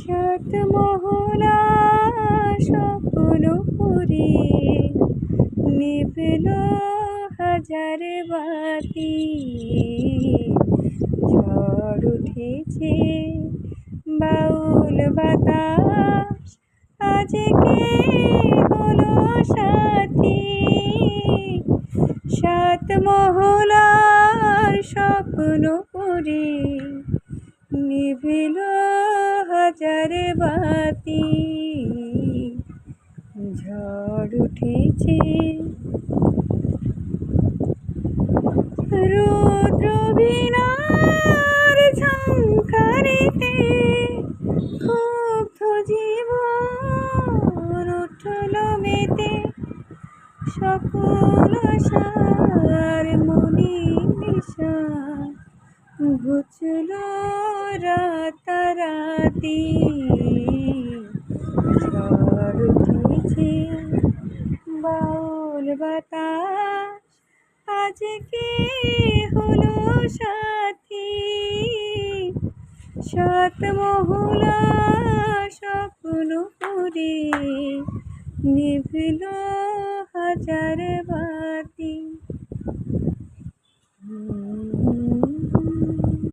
সাত মহলা স্বপ্ন পুরে নিভল হাজার বাতি। ঝড় উঠেছে বাউল বাতাস, আজকে হলো সাথী। সাত মহলার স্বপ্ন পুরে নিভল হাজার বাতি। ঝড় উঠেছে রৌদ্র বীণার ঝংকারেতে, ক্ষুব্ধ জীবন উঠল মেতে। সকল আশার মনি নিশা ঘুচল রাতারাতি। ঝড় উঠেছে বাউল বাতাস, আজকে হলো সাথী। সাত মহলা স্বপ্ন পুরে নিভল হাজার